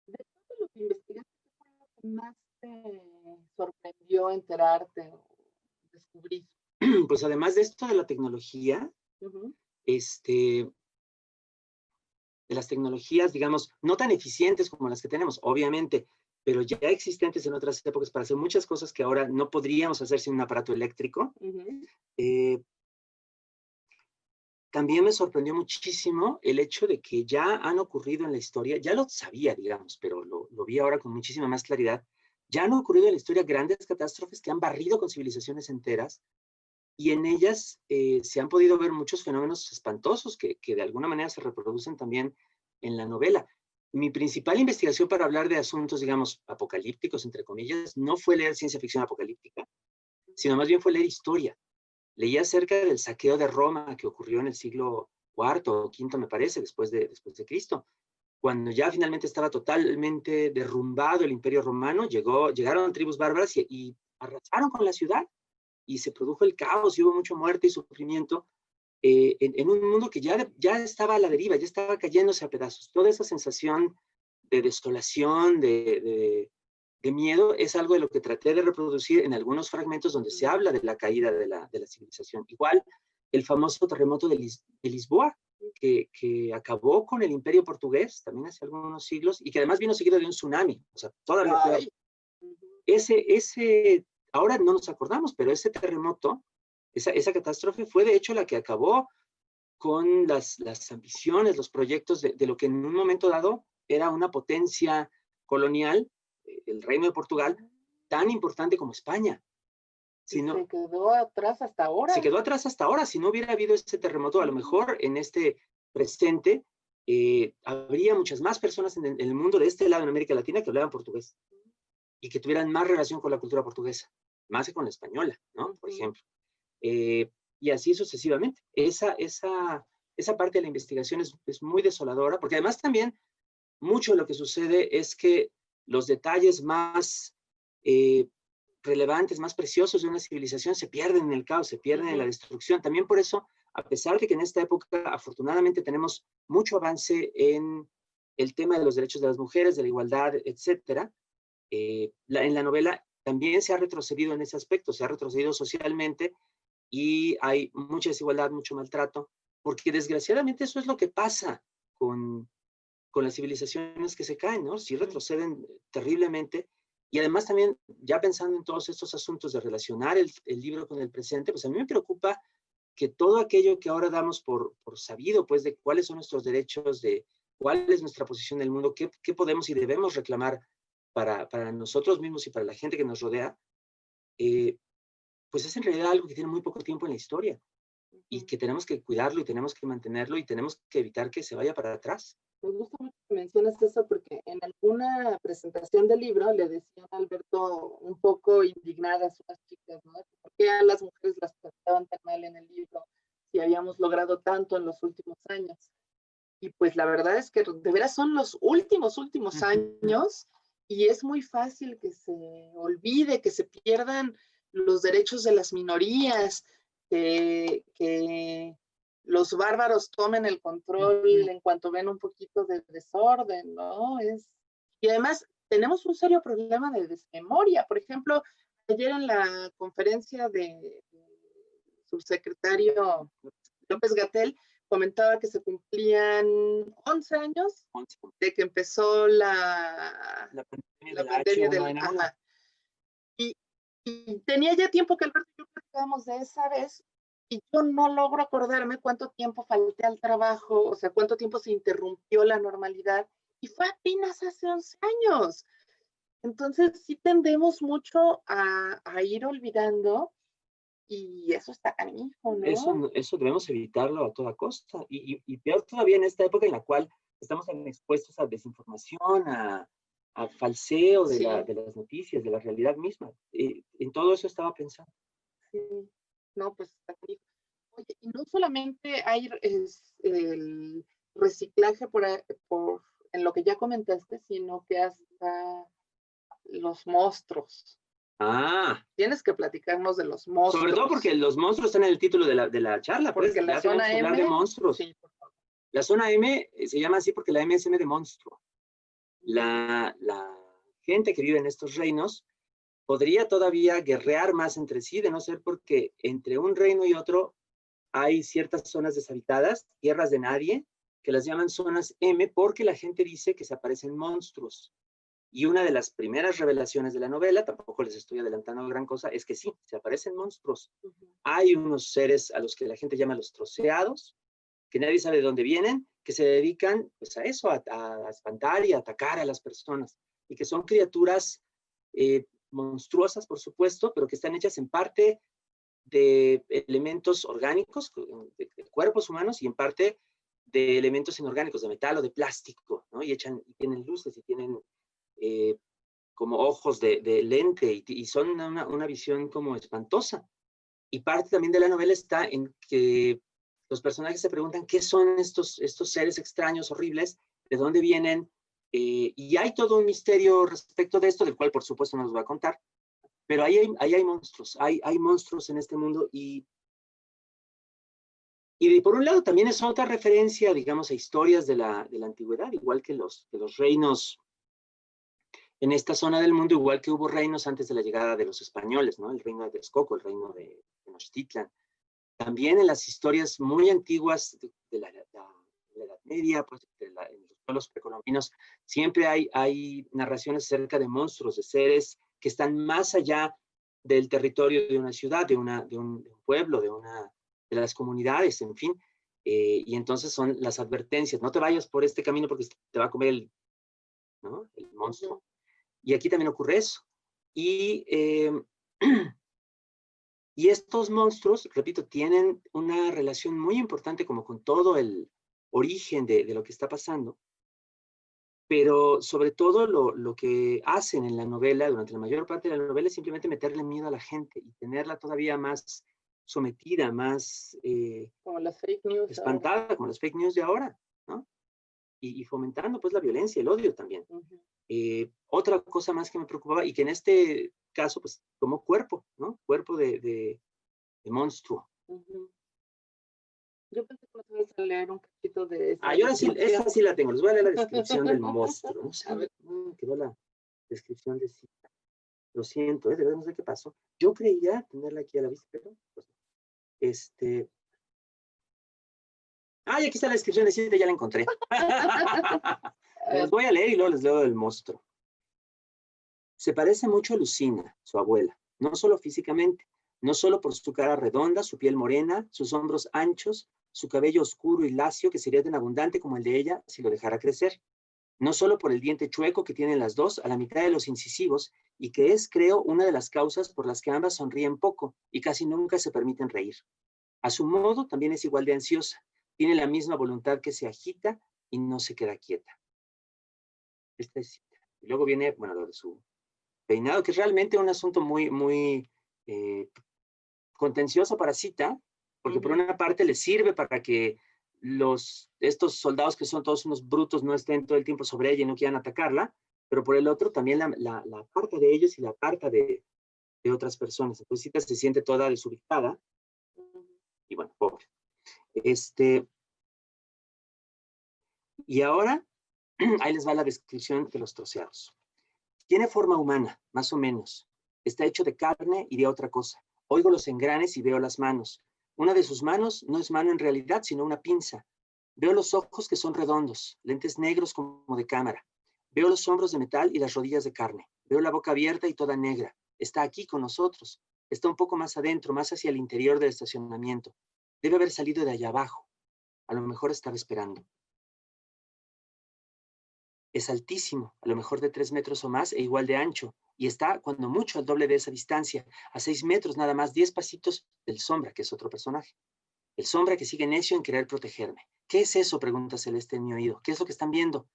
De todo lo que investigaste, ¿qué fue lo que más te sorprendió enterarte o descubrir? Pues además de esto de la tecnología, de las tecnologías, digamos, no tan eficientes como las que tenemos, obviamente, pero ya existentes en otras épocas para hacer muchas cosas que ahora no podríamos hacer sin un aparato eléctrico. También me sorprendió muchísimo el hecho de que ya han ocurrido en la historia, ya lo sabía, digamos, pero lo vi ahora con muchísima más claridad, ya han ocurrido en la historia grandes catástrofes que han barrido con civilizaciones enteras, y en ellas se han podido ver muchos fenómenos espantosos que de alguna manera se reproducen también en la novela. Mi principal investigación para hablar de asuntos, digamos, apocalípticos, entre comillas, no fue leer ciencia ficción apocalíptica, sino más bien fue leer historia. Leí acerca del saqueo de Roma que ocurrió en el siglo IV o V, me parece, después de Cristo. Cuando ya finalmente estaba totalmente derrumbado el Imperio Romano, llegaron tribus bárbaras y arrasaron con la ciudad, y se produjo el caos y hubo mucha muerte y sufrimiento en un mundo que ya estaba a la deriva, ya estaba cayéndose a pedazos. Toda esa sensación de desolación, de miedo, es algo de lo que traté de reproducir en algunos fragmentos donde se habla de la caída de la civilización. Igual, el famoso terremoto de Lisboa, que acabó con el imperio portugués, también hace algunos siglos, y que además vino seguido de un tsunami. O sea, todavía peor. Ahora no nos acordamos, pero ese terremoto, esa catástrofe fue de hecho la que acabó con las ambiciones, los proyectos de lo que en un momento dado era una potencia colonial, el Reino de Portugal, tan importante como España. Se quedó atrás hasta ahora. Se quedó atrás hasta ahora. Si no hubiera habido ese terremoto, a lo mejor en este presente habría muchas más personas en el mundo de este lado, en América Latina, que hablaban portugués y que tuvieran más relación con la cultura portuguesa, más que con la española, ¿no? Por ejemplo. Y así sucesivamente. Esa parte de la investigación es muy desoladora, porque además también mucho de lo que sucede es que los detalles más relevantes, más preciosos de una civilización se pierden en el caos, se pierden en la destrucción. También por eso, a pesar de que en esta época afortunadamente tenemos mucho avance en el tema de los derechos de las mujeres, de la igualdad, etcétera, en la novela también se ha retrocedido en ese aspecto, se ha retrocedido socialmente y hay mucha desigualdad, mucho maltrato, porque desgraciadamente eso es lo que pasa con las civilizaciones que se caen, ¿no? Sí retroceden terriblemente. Y además también, ya pensando en todos estos asuntos de relacionar el libro con el presente, pues a mí me preocupa que todo aquello que ahora damos por sabido, pues de cuáles son nuestros derechos, de cuál es nuestra posición en el mundo, qué podemos y debemos reclamar para nosotros mismos y para la gente que nos rodea, pues es en realidad algo que tiene muy poco tiempo en la historia y que tenemos que cuidarlo y tenemos que mantenerlo y tenemos que evitar que se vaya para atrás. Me gusta mucho que mencionas eso porque en alguna presentación del libro le decían a Alberto un poco indignadas unas chicas, ¿no? ¿Por qué a las mujeres las trataban tan mal en el libro si habíamos logrado tanto en los últimos años? Y pues la verdad es que de veras son los últimos años y es muy fácil que se olvide, que se pierdan los derechos de las minorías, que los bárbaros tomen el control en cuanto ven un poquito de desorden, ¿no? Y además tenemos un serio problema de desmemoria. Por ejemplo, ayer en la conferencia de subsecretario López-Gatell comentaba que se cumplían 11 años de que empezó la pandemia del H1N1. Y tenía ya tiempo que Alberto y yo platicábamos de esa vez y yo no logro acordarme cuánto tiempo falté al trabajo, o sea, cuánto tiempo se interrumpió la normalidad, y fue apenas hace 11 años. Entonces sí tendemos mucho a ir olvidando y eso está canijo, ¿no? Eso debemos evitarlo a toda costa. Y peor todavía en esta época en la cual estamos tan expuestos a desinformación, a falseo de las noticias, de la realidad misma. En todo eso estaba pensando. Sí, no, pues está canijo. Oye, y no solamente hay el reciclaje en lo que ya comentaste, sino que hasta los monstruos. Tienes que platicarnos de los monstruos. Sobre todo porque los monstruos están en el título de la charla. Porque pues, la zona M, hablar de monstruos. Sí, por favor. La zona M se llama así porque la M es M de monstruo. La gente que vive en estos reinos podría todavía guerrear más entre sí, de no ser porque entre un reino y otro hay ciertas zonas deshabitadas, tierras de nadie, que las llaman zonas M porque la gente dice que se aparecen monstruos. Y una de las primeras revelaciones de la novela, tampoco les estoy adelantando gran cosa, es que sí, se aparecen monstruos. Hay unos seres a los que la gente llama los troceados, que nadie sabe de dónde vienen, que se dedican pues, a eso, a espantar y a atacar a las personas. Y que son criaturas monstruosas, por supuesto, pero que están hechas en parte de elementos orgánicos, de cuerpos humanos, y en parte de elementos inorgánicos, de metal o de plástico, ¿no? Y tienen luces y tienen como ojos de lente y son una visión como espantosa. Y parte también de la novela está en que los personajes se preguntan qué son estos seres extraños, horribles, de dónde vienen, y hay todo un misterio respecto de esto, del cual por supuesto no los voy a contar, pero ahí hay monstruos, hay monstruos en este mundo y por un lado también es otra referencia, digamos, a historias de la antigüedad, igual que los reinos en esta zona del mundo, igual que hubo reinos antes de la llegada de los españoles, ¿no? El reino de Texcoco, el reino de Tenochtitlan. También en las historias muy antiguas de la Edad Media, pues, en los pueblos precolombinos, siempre hay narraciones acerca de monstruos, de seres que están más allá del territorio de una ciudad, de un pueblo, de las comunidades, en fin. Y entonces son las advertencias, no te vayas por este camino porque te va a comer el monstruo. Y aquí también ocurre eso. Y estos monstruos, repito, tienen una relación muy importante como con todo el origen de lo que está pasando, pero sobre todo lo que hacen en la novela, durante la mayor parte de la novela, es simplemente meterle miedo a la gente y tenerla todavía más sometida, más como las fake news espantada, como las fake news de ahora, ¿no? Y fomentando pues la violencia, el odio también. Otra cosa más que me preocupaba y que en este caso, pues, tomó cuerpo, ¿no? Cuerpo de monstruo. Ujú. Yo pensé que nos ibas a leer un cachito de esa Y ahora sí, descripción. esta sí la tengo. Les voy a leer la descripción del monstruo. Vamos a ver cómo quedó la descripción de Cita. Lo siento, de verdad no sé qué pasó. Yo creía tenerla aquí a la vista, pero pues, y aquí está la descripción de Cita, ya la encontré. Les voy a leer y luego les leo del monstruo. Se parece mucho a Lucina, su abuela, no solo físicamente, no solo por su cara redonda, su piel morena, sus hombros anchos, su cabello oscuro y lacio que sería tan abundante como el de ella si lo dejara crecer, no solo por el diente chueco que tienen las dos a la mitad de los incisivos y que es, creo, una de las causas por las que ambas sonríen poco y casi nunca se permiten reír. A su modo, también es igual de ansiosa, tiene la misma voluntad que se agita y no se queda quieta. Esta es Cita. Y luego viene, bueno, lo de su peinado, que es realmente un asunto muy, muy contencioso para Cita, porque por una parte le sirve para que estos soldados que son todos unos brutos no estén todo el tiempo sobre ella y no quieran atacarla, pero por el otro también la aparta de ellos y la aparta de otras personas. Entonces Cita se siente toda desubicada y bueno, pobre. Y ahora, ahí les va la descripción de los troceados. Tiene forma humana, más o menos. Está hecho de carne y de otra cosa. Oigo los engranes y veo las manos. Una de sus manos no es mano en realidad, sino una pinza. Veo los ojos que son redondos, lentes negros como de cámara. Veo los hombros de metal y las rodillas de carne. Veo la boca abierta y toda negra. Está aquí con nosotros. Está un poco más adentro, más hacia el interior del estacionamiento. Debe haber salido de allá abajo. A lo mejor estaba esperando. Es altísimo, a lo mejor de 3 metros o más e igual de ancho, y está cuando mucho al doble de esa distancia, a 6 metros nada más, 10 pasitos del Sombra, que es otro personaje. El Sombra que sigue necio en querer protegerme. ¿Qué es eso?, pregunta Celeste en mi oído. ¿Qué es lo que están viendo?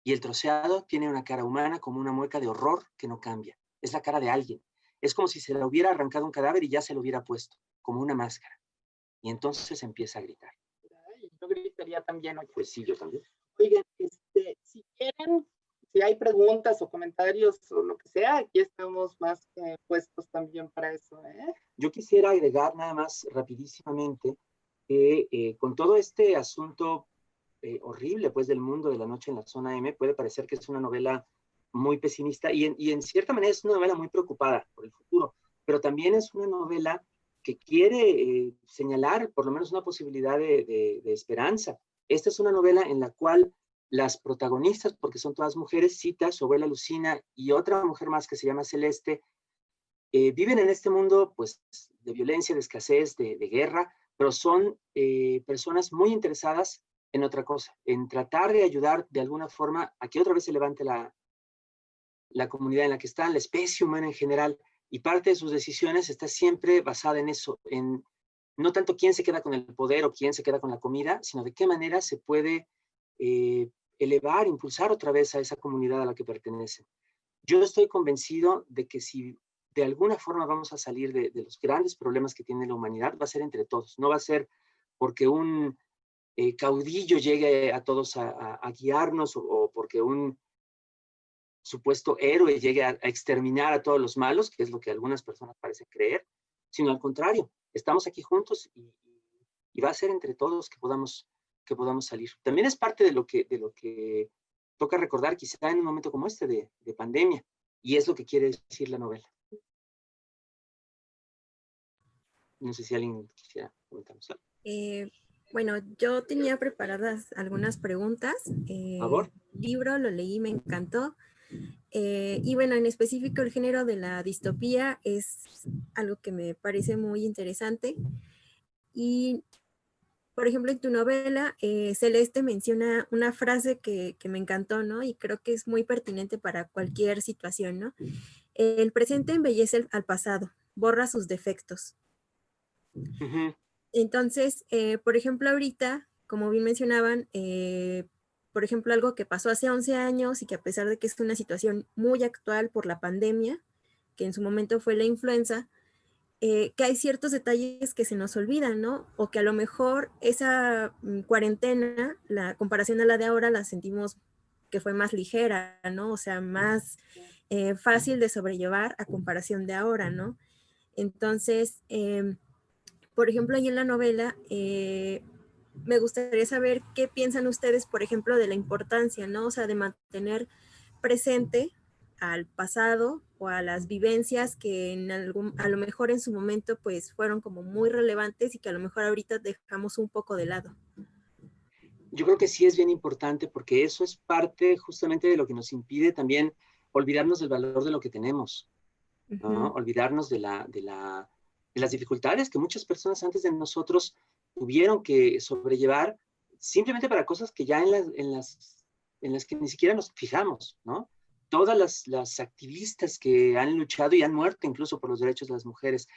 Y el troceado tiene una cara humana como una mueca de horror que no cambia. Es la cara de alguien. Es como si se le hubiera arrancado un cadáver y ya se lo hubiera puesto, como una máscara. Y entonces empieza a gritar. Yo gritaría también. Oye. Pues sí, yo también. Oigan, si quieren, si hay preguntas o comentarios o lo que sea, aquí estamos más puestos también para eso. Yo quisiera agregar nada más rapidísimamente que con todo este asunto horrible pues del mundo de la noche en la zona M, puede parecer que es una novela muy pesimista y en cierta manera es una novela muy preocupada por el futuro, pero también es una novela que quiere señalar por lo menos una posibilidad de esperanza. Esta es una novela en la cual las protagonistas, porque son todas mujeres, Cita, su abuela Lucina y otra mujer más que se llama Celeste, viven en este mundo pues de violencia, de escasez, de guerra, pero son personas muy interesadas en otra cosa, en tratar de ayudar de alguna forma a que otra vez se levante la comunidad en la que están, la especie humana en general, y parte de sus decisiones está siempre basada en eso, en no tanto quién se queda con el poder o quién se queda con la comida, sino de qué manera se puede elevar, impulsar otra vez a esa comunidad a la que pertenecen. Yo estoy convencido de que si de alguna forma vamos a salir de los grandes problemas que tiene la humanidad, va a ser entre todos, no va a ser porque un caudillo llegue a todos a guiarnos o porque un supuesto héroe llegue a exterminar a todos los malos, que es lo que algunas personas parecen creer, sino al contrario, estamos aquí juntos y va a ser entre todos que podamos salir. También es parte de lo que toca recordar quizá en un momento como este de pandemia, y es lo que quiere decir la novela. No sé si alguien quisiera comentarnos algo. Bueno, yo tenía preparadas algunas preguntas. Por favor. El libro lo leí, me encantó. Y bueno, en específico el género de la distopía es algo que me parece muy interesante. Y, por ejemplo, en tu novela, Celeste menciona una frase que me encantó, ¿no? Y creo que es muy pertinente para cualquier situación, ¿no? El presente embellece al pasado, borra sus defectos. Uh-huh. Entonces, por ejemplo, ahorita, como bien mencionaban, por ejemplo, algo que pasó hace 11 años y que a pesar de que es una situación muy actual por la pandemia, que en su momento fue la influenza, que hay ciertos detalles que se nos olvidan, ¿no? O que a lo mejor esa cuarentena, la comparación a la de ahora, la sentimos que fue más ligera, ¿no? O sea, más fácil de sobrellevar a comparación de ahora, ¿no? Entonces, por ejemplo, ahí en la novela, me gustaría saber qué piensan ustedes, por ejemplo, de la importancia, ¿no? O sea, de mantener presente al pasado o a las vivencias que a lo mejor en su momento pues fueron como muy relevantes y que a lo mejor ahorita dejamos un poco de lado. Yo creo que sí es bien importante porque eso es parte justamente de lo que nos impide también olvidarnos del valor de lo que tenemos, ¿no? Ujú. Olvidarnos de las dificultades que muchas personas antes de nosotros tuvieron que sobrellevar simplemente para cosas que ya en las que ni siquiera nos fijamos, ¿no? Todas las activistas que han luchado y han muerto incluso por los derechos de las mujeres,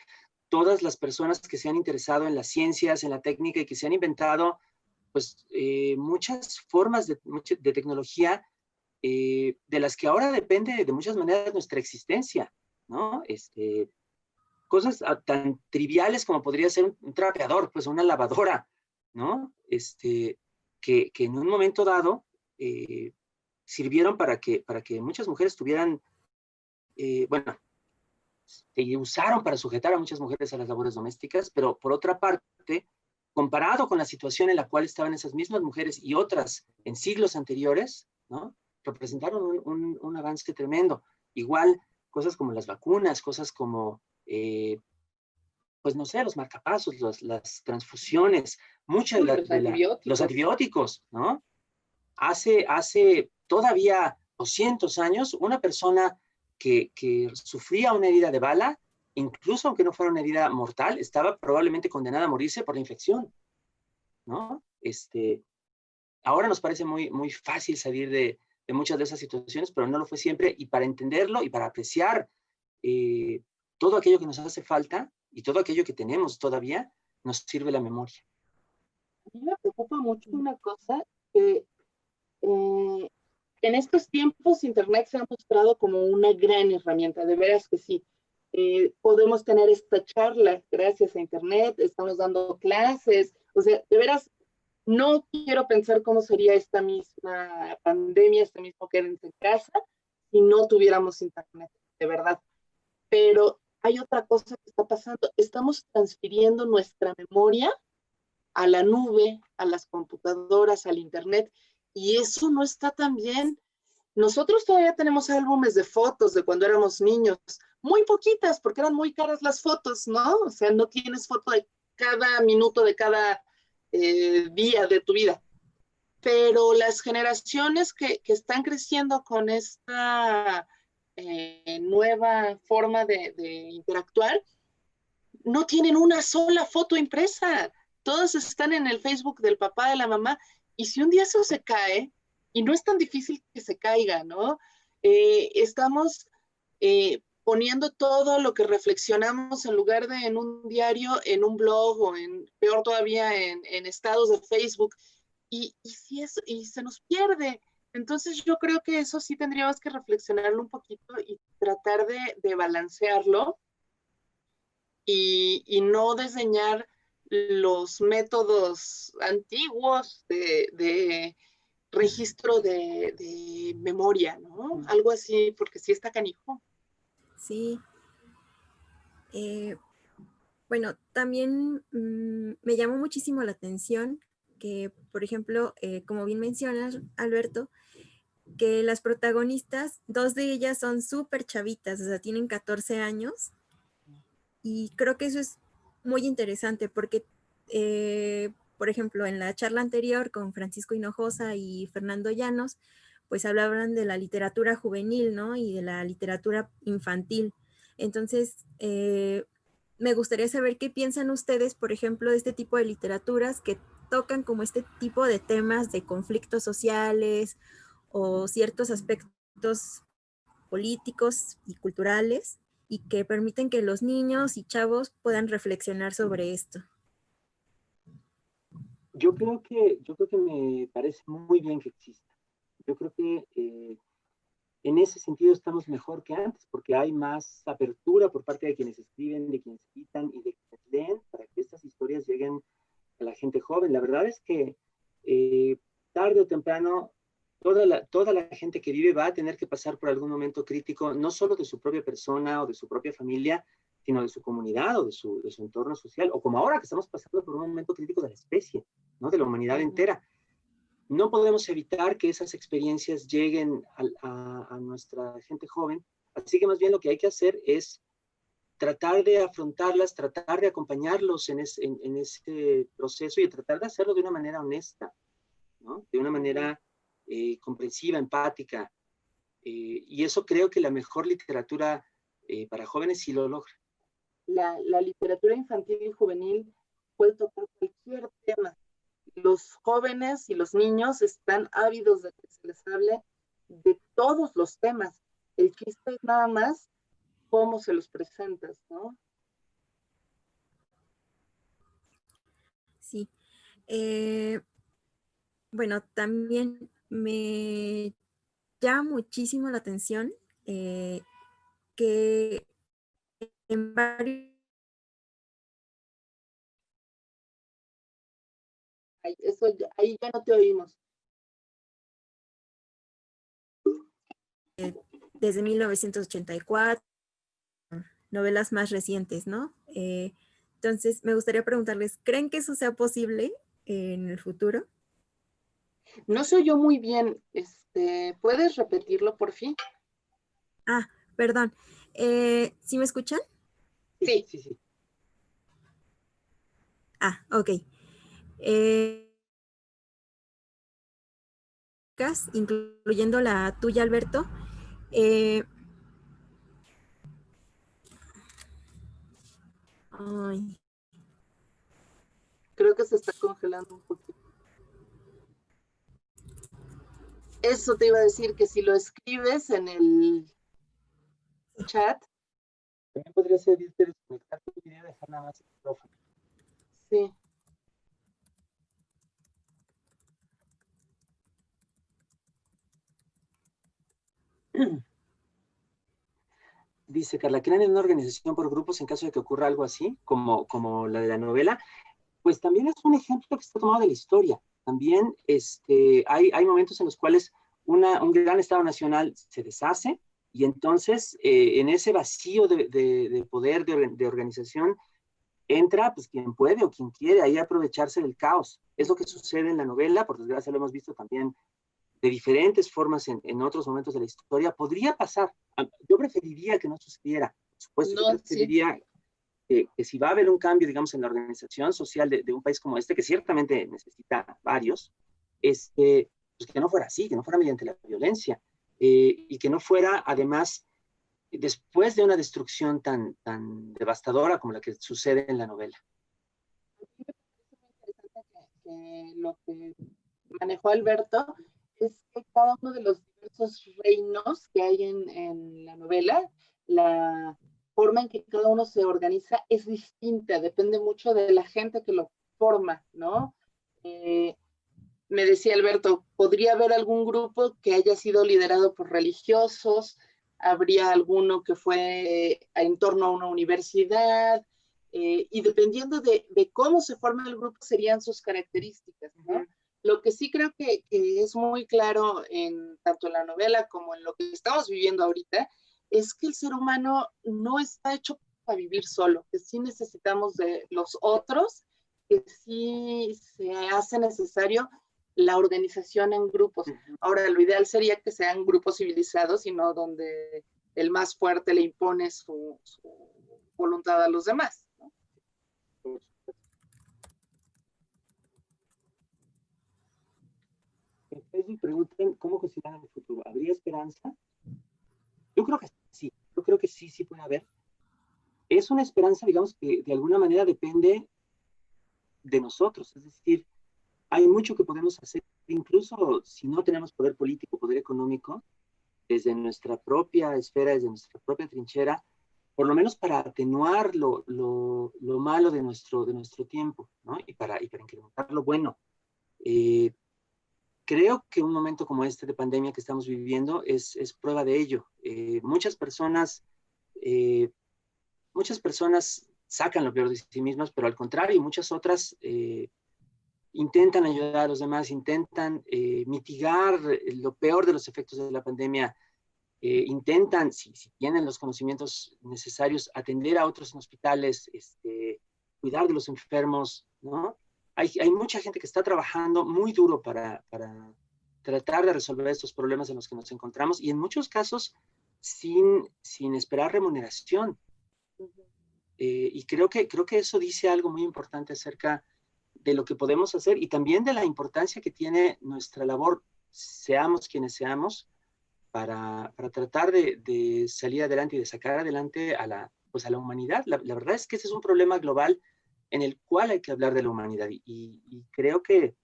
todas las personas que se han interesado en las ciencias, en la técnica y que se han inventado pues muchas formas de tecnología de las que ahora depende de muchas maneras nuestra existencia, ¿no? Cosas tan triviales como podría ser un trapeador, pues una lavadora, ¿no? Que en un momento dado sirvieron para que muchas mujeres tuvieran, bueno, se usaron para sujetar a muchas mujeres a las labores domésticas, pero por otra parte, comparado con la situación en la cual estaban esas mismas mujeres y otras en siglos anteriores, ¿no? Representaron un avance tremendo. Igual, cosas como las vacunas, cosas como, pues no sé, los marcapasos, las transfusiones, muchas Los los antibióticos. antibióticos, ¿no? Hace todavía 200 años, una persona que sufría una herida de bala, incluso aunque no fuera una herida mortal, estaba probablemente condenada a morirse por la infección, ¿no? Ahora nos parece muy fácil salir de muchas de esas situaciones, pero no lo fue siempre, y para entenderlo y para apreciar eh, todo aquello que nos hace falta y todo aquello que tenemos todavía, nos sirve la memoria. A mí me preocupa mucho una cosa, que en estos tiempos Internet se ha mostrado como una gran herramienta, de veras que sí. Podemos tener esta charla gracias a Internet, estamos dando clases, o sea, de veras, no quiero pensar cómo sería esta misma pandemia, este mismo quédense en casa, si no tuviéramos Internet, de verdad. Pero hay otra cosa que está pasando, estamos transfiriendo nuestra memoria a la nube, a las computadoras, al Internet, y eso no está tan bien. Nosotros todavía tenemos álbumes de fotos de cuando éramos niños, muy poquitas, porque eran muy caras las fotos, ¿no? O sea, no tienes foto de cada minuto de cada día de tu vida. Pero las generaciones que están creciendo con esta nueva forma de interactuar, no tienen una sola foto impresa. Todas están en el Facebook del papá, de la mamá, y si un día eso se cae, y no es tan difícil que se caiga, ¿no? Estamos poniendo todo lo que reflexionamos en lugar de en un diario, en un blog o en, peor todavía, en estados de Facebook, y se nos pierde. Entonces yo creo que eso sí tendríamos que reflexionarlo un poquito y tratar de balancearlo y no desdeñar los métodos antiguos de registro de memoria, ¿no? Algo así, porque sí está canijo. Sí. Bueno, también me llamó muchísimo la atención que, por ejemplo, como bien mencionas, Alberto, que las protagonistas, dos de ellas son súper chavitas, o sea, tienen 14 años, y creo que eso es muy interesante porque, por ejemplo, en la charla anterior con Francisco Hinojosa y Fernando Llanos, pues hablaban de la literatura juvenil, ¿no? Y de la literatura infantil. Entonces, me gustaría saber qué piensan ustedes, por ejemplo, de este tipo de literaturas que tocan como este tipo de temas de conflictos sociales o ciertos aspectos políticos y culturales y que permiten que los niños y chavos puedan reflexionar sobre esto. Yo creo que me parece muy bien que exista. Yo creo que en ese sentido estamos mejor que antes, porque hay más apertura por parte de quienes escriben, de quienes citan y de quienes leen para que estas historias lleguen a la gente joven. La verdad es que tarde o temprano toda la gente que vive va a tener que pasar por algún momento crítico, no solo de su propia persona o de su propia familia, sino de su comunidad o de su entorno social, o como ahora que estamos pasando por un momento crítico de la especie, ¿no? De la humanidad entera. No podemos evitar que esas experiencias lleguen a nuestra gente joven, así que más bien lo que hay que hacer es tratar de afrontarlas, tratar de acompañarlos en ese proceso y tratar de hacerlo de una manera honesta, ¿no? De una manera comprensiva, empática. Y eso creo que la mejor literatura para jóvenes sí lo logra. La literatura infantil y juvenil puede tocar cualquier tema. Los jóvenes y los niños están ávidos de que se les hable de todos los temas. El chiste es nada más cómo se los presentas, ¿no? Sí. Bueno, también me llama muchísimo la atención que en varios Ahí ya no te oímos. desde 1984, novelas más recientes, ¿no? Entonces, me gustaría preguntarles, ¿creen que eso sea posible en el futuro? No se oyó muy bien. ¿Puedes repetirlo, por fin? Ah, perdón. ¿Sí me escuchan? Sí. Sí. Ah, ok. Incluyendo la tuya, Alberto. Ay, Creo que se está congelando un poquito. Eso te iba a decir, que si lo escribes en el chat. También podría ser irte desconectar tu video y dejar nada más el micrófono. Sí. Dice Carla, ¿crean en una organización por grupos en caso de que ocurra algo así, como la de la novela? Pues también es un ejemplo que está tomado de la historia. También hay momentos en los cuales un gran Estado nacional se deshace y entonces en ese vacío de poder, de organización, entra pues quien puede o quien quiere ahí aprovecharse del caos. Es lo que sucede en la novela, por desgracia lo hemos visto también de diferentes formas en otros momentos de la historia. Podría pasar. Yo preferiría que no sucediera, por supuesto. No, Yo preferiría que si va a haber un cambio, digamos, en la organización social de un país como este, que ciertamente necesita varios, pues que no fuera así, que no fuera mediante la violencia, y que no fuera, además, después de una destrucción tan devastadora como la que sucede en la novela. que lo que manejó Alberto es que cada uno de los diversos reinos que hay en la novela, la forma en que cada uno se organiza es distinta, depende mucho de la gente que lo forma, ¿no? Me decía Alberto, podría haber algún grupo que haya sido liderado por religiosos, habría alguno que fue en torno a una universidad, y dependiendo de cómo se forma el grupo serían sus características, ¿no? Lo que sí creo que es muy claro en tanto en la novela como en lo que estamos viviendo ahorita, es que el ser humano no está hecho para vivir solo, que sí necesitamos de los otros, que sí se hace necesario la organización en grupos. Ahora, lo ideal sería que sean grupos civilizados y no donde el más fuerte le impone su voluntad a los demás, ¿no? En Facebook preguntan cómo consideran el futuro. ¿Habría esperanza? Yo creo que sí. Yo creo que sí puede haber. Es una esperanza, digamos, que de alguna manera depende de nosotros. Es decir, hay mucho que podemos hacer, incluso si no tenemos poder político, poder económico, desde nuestra propia esfera, desde nuestra propia trinchera, por lo menos para atenuar lo malo de nuestro tiempo, ¿no? Y para incrementar lo bueno. Creo que un momento como este de pandemia que estamos viviendo es prueba de ello. Eh, muchas personas sacan lo peor de sí mismas, pero al contrario, muchas otras intentan ayudar a los demás, intentan mitigar lo peor de los efectos de la pandemia, intentan, si tienen los conocimientos necesarios, atender a otros en hospitales, cuidar de los enfermos, ¿no? Hay mucha gente que está trabajando muy duro para tratar de resolver estos problemas en los que nos encontramos y en muchos casos sin esperar remuneración. Y creo que eso dice algo muy importante acerca de lo que podemos hacer y también de la importancia que tiene nuestra labor, seamos quienes seamos, para tratar de salir adelante y de sacar adelante a la humanidad. La verdad es que ese es un problema global en el cual hay que hablar de la humanidad y creo que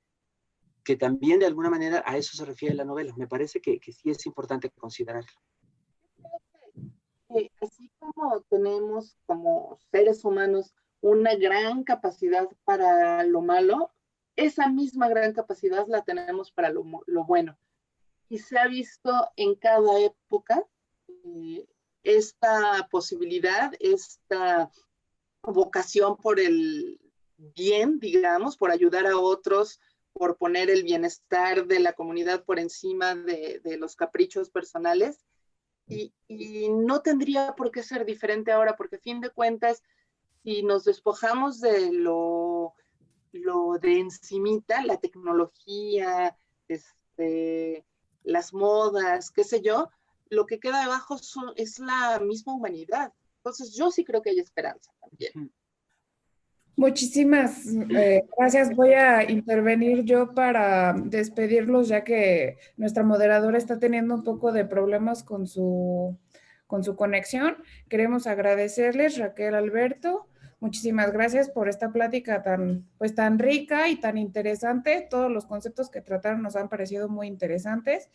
también de alguna manera a eso se refiere la novela. Me parece que sí es importante considerarlo. Así como tenemos como seres humanos una gran capacidad para lo malo, esa misma gran capacidad la tenemos para lo bueno. Y se ha visto en cada época esta posibilidad, esta vocación por el bien, digamos, por ayudar a otros, por poner el bienestar de la comunidad por encima de los caprichos personales. Y no tendría por qué ser diferente ahora, porque a fin de cuentas, si nos despojamos de lo de encimita, la tecnología, las modas, qué sé yo, lo que queda debajo es la misma humanidad. Entonces yo sí creo que hay esperanza también. Muchísimas gracias. Voy a intervenir yo para despedirlos, ya que nuestra moderadora está teniendo un poco de problemas con su conexión. Queremos agradecerles, Raquel, Alberto. Muchísimas gracias por esta plática tan rica y tan interesante. Todos los conceptos que trataron nos han parecido muy interesantes.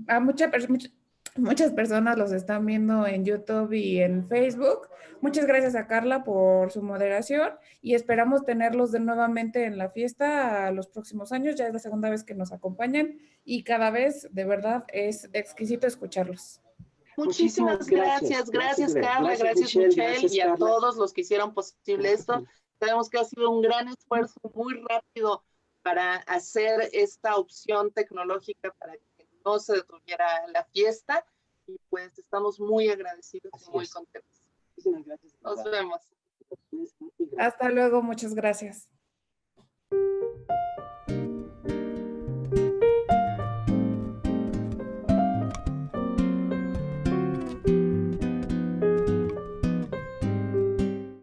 A muchas personas los están viendo en YouTube y en Facebook. Muchas gracias a Carla por su moderación y esperamos tenerlos de nuevamente en la fiesta los próximos años. Ya es la segunda vez que nos acompañan y cada vez, de verdad, es exquisito escucharlos. Muchísimas gracias. Gracias, Carla. Gracias, Michelle. Y a todos los que hicieron posible esto. Sabemos que ha sido un gran esfuerzo muy rápido para hacer esta opción tecnológica para que no se detuviera la fiesta y pues estamos muy agradecidos y muy contentos. Muchísimas gracias. Nos vemos. Hasta luego, muchas gracias.